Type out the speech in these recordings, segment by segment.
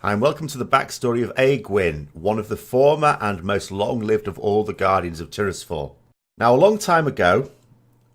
and welcome to the backstory of Aegwynn, one of the former and most long-lived of all the Guardians of Tirisfal. Now, a long time ago,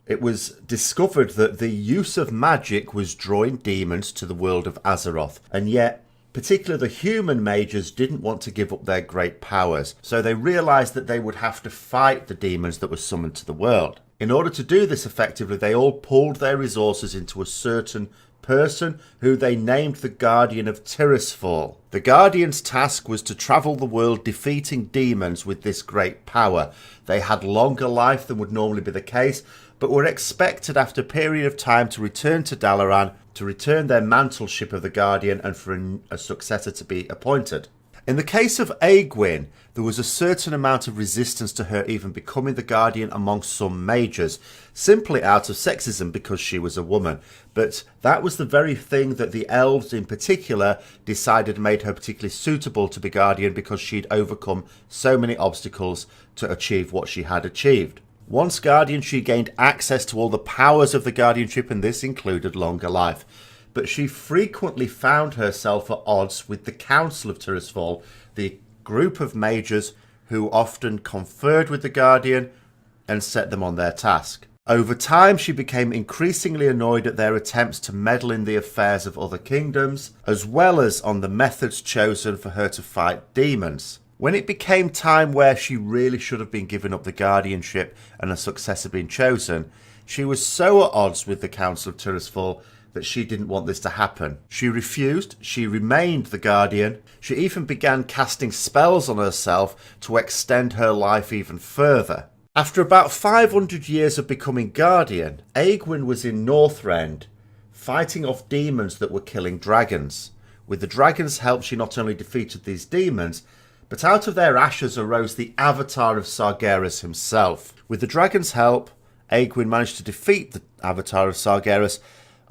it was discovered that the use of magic was drawing demons to the world of Azeroth, and yet, particularly the human mages didn't want to give up their great powers, so they realised that they would have to fight the demons that were summoned to the world. In order to do this effectively, they all pooled their resources into a certain person who they named the Guardian of Tirisfal. The Guardian's task was to travel the world defeating demons with this great power. They had longer life than would normally be the case, but were expected after a period of time to return to Dalaran, to return their mantleship of the Guardian, and for a successor to be appointed. In the case of Aegwynn, there was a certain amount of resistance to her even becoming the Guardian among some mages, simply out of sexism because she was a woman. But that was the very thing that the elves in particular decided made her particularly suitable to be Guardian, because she'd overcome so many obstacles to achieve what she had achieved. Once Guardian, she gained access to all the powers of the Guardianship, and this included longer life. But she frequently found herself at odds with the Council of Tirisfal, the group of mages who often conferred with the Guardian and set them on their task. Over time, she became increasingly annoyed at their attempts to meddle in the affairs of other kingdoms, as well as on the methods chosen for her to fight demons. When it became time where she really should have been given up the guardianship and a successor been chosen, she was so at odds with the Council of Tirisfal that she didn't want this to happen. She refused, she remained the Guardian, she even began casting spells on herself to extend her life even further. After about 500 years of becoming Guardian, Aegwynn was in Northrend, fighting off demons that were killing dragons. With the dragons' help, she not only defeated these demons, but out of their ashes arose the Avatar of Sargeras himself. With the dragons' help, Aegwynn managed to defeat the Avatar of Sargeras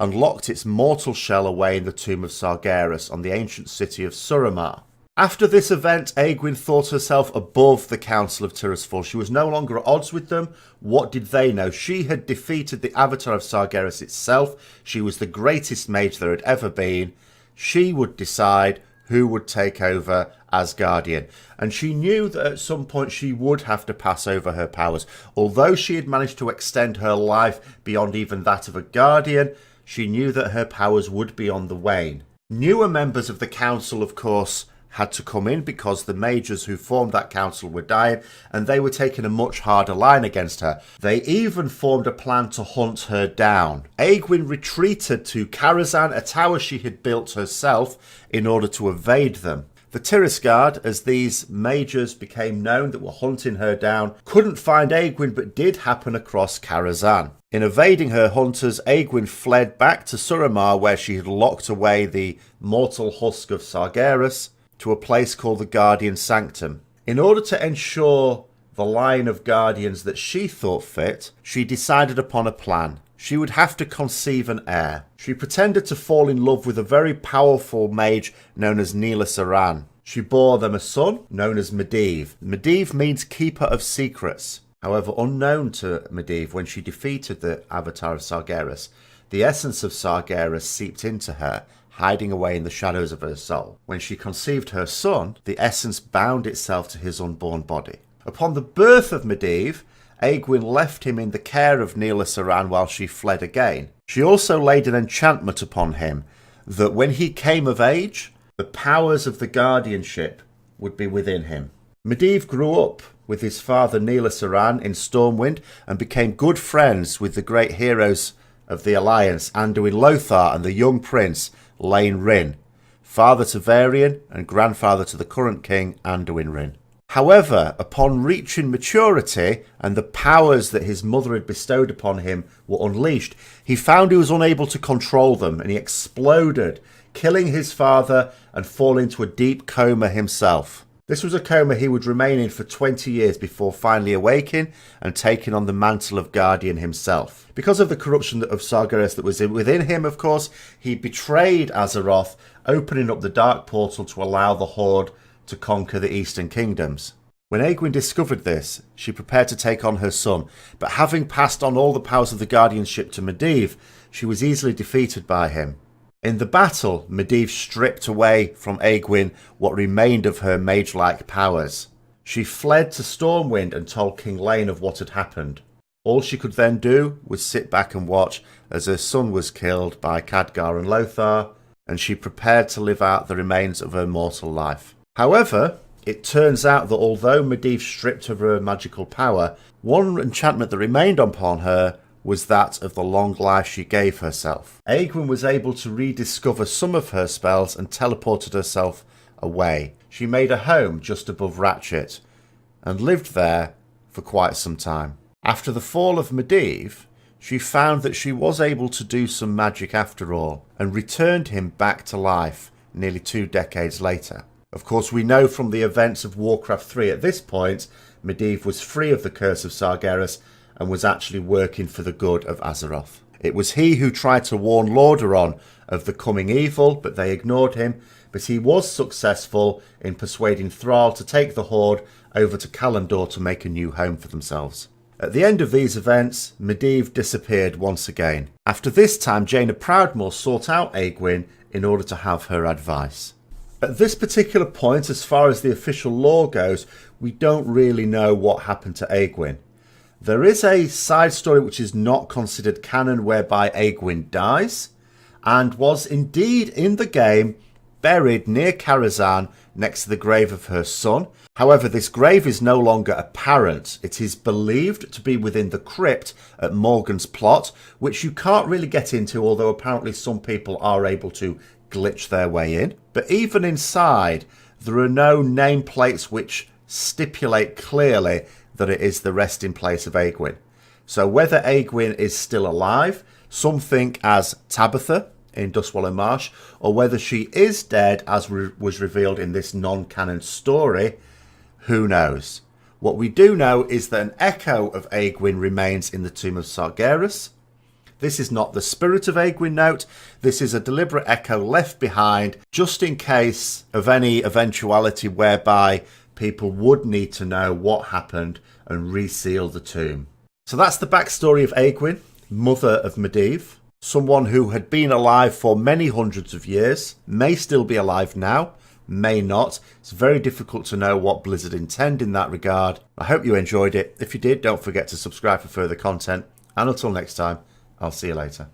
and locked its mortal shell away in the tomb of Sargeras on the ancient city of Suramar. After this event, Aegwynn thought herself above the Council of Tirisfal. She was no longer at odds with them. What did they know? She had defeated the Avatar of Sargeras itself. She was the greatest mage there had ever been. She would decide who would take over as Guardian. And she knew that at some point she would have to pass over her powers. Although she had managed to extend her life beyond even that of a Guardian, she knew that her powers would be on the wane. Newer members of the council, of course, had to come in because the mages who formed that council were dying, and they were taking a much harder line against her. They even formed a plan to hunt her down. Aegwynn retreated to Karazhan, a tower she had built herself, in order to evade them. The Tirisguard, as these mages became known that were hunting her down, couldn't find Aegwynn but did happen across Karazhan. In evading her hunters, Aegwynn fled back to Suramar, where she had locked away the mortal husk of Sargeras, to a place called the Guardian Sanctum. In order to ensure the line of guardians that she thought fit, she decided upon a plan. She would have to conceive an heir. She pretended to fall in love with a very powerful mage known as Neela Saran. She bore them a son known as Medivh. Medivh means keeper of secrets. However, unknown to Medivh, when she defeated the Avatar of Sargeras, the essence of Sargeras seeped into her, hiding away in the shadows of her soul. When she conceived her son, the essence bound itself to his unborn body. Upon the birth of Medivh, Aegwynn left him in the care of Neela Saran while she fled again. She also laid an enchantment upon him that when he came of age, the powers of the guardianship would be within him. Medivh grew up with his father Neela Saran in Stormwind and became good friends with the great heroes of the Alliance, Anduin Lothar and the young prince Lane Rin, father to Varian and grandfather to the current king Anduin Rin. However, upon reaching maturity and the powers that his mother had bestowed upon him were unleashed, he found he was unable to control them, and he exploded, killing his father and falling into a deep coma himself. This was a coma he would remain in for 20 years before finally awaking and taking on the mantle of Guardian himself. Because of the corruption of Sargeras that was within him, of course, he betrayed Azeroth, opening up the Dark Portal to allow the Horde to conquer the Eastern Kingdoms. When Aegwynn discovered this, she prepared to take on her son, but having passed on all the powers of the guardianship to Medivh, she was easily defeated by him. In the battle, Medivh stripped away from Aegwynn what remained of her mage-like powers. She fled to Stormwind and told King Lane of what had happened. All she could then do was sit back and watch as her son was killed by Khadgar and Lothar, and she prepared to live out the remains of her mortal life. However, it turns out that although Medivh stripped of her magical power, one enchantment that remained upon her was that of the long life she gave herself. Aegwynn was able to rediscover some of her spells and teleported herself away. She made a home just above Ratchet and lived there for quite some time. After the fall of Medivh, she found that she was able to do some magic after all and returned him back to life nearly 2 decades later. Of course, we know from the events of Warcraft 3 at this point, Medivh was free of the curse of Sargeras and was actually working for the good of Azeroth. It was he who tried to warn Lordaeron of the coming evil, but they ignored him. But he was successful in persuading Thrall to take the Horde over to Kalimdor to make a new home for themselves. At the end of these events, Medivh disappeared once again. After this time, Jaina Proudmoore sought out Aegwynn in order to have her advice. At this particular point, as far as the official lore goes, we don't really know what happened to Aegwynn. There is a side story which is not considered canon whereby Aegwynn dies and was indeed in the game buried near Karazhan next to the grave of her son. However, this grave is no longer apparent. It is believed to be within the crypt at Morgan's Plot, which you can't really get into, although apparently some people are able to glitch their way in. But even inside, there are no nameplates which stipulate clearly that it is the resting place of Aegwynn. So whether Aegwynn is still alive, some think as Tabitha in Dustwallow Marsh, or whether she is dead as was revealed in this non-canon story, who knows? What we do know is that an echo of Aegwynn remains in the tomb of Sargeras. This is not the spirit of Aegwynn, note. This is a deliberate echo left behind just in case of any eventuality whereby people would need to know what happened and reseal the tomb. So that's the backstory of Aegwynn, mother of Medivh. Someone who had been alive for many hundreds of years, may still be alive now, may not. It's very difficult to know what Blizzard intend in that regard. I hope you enjoyed it. If you did, don't forget to subscribe for further content. And until next time, I'll see you later.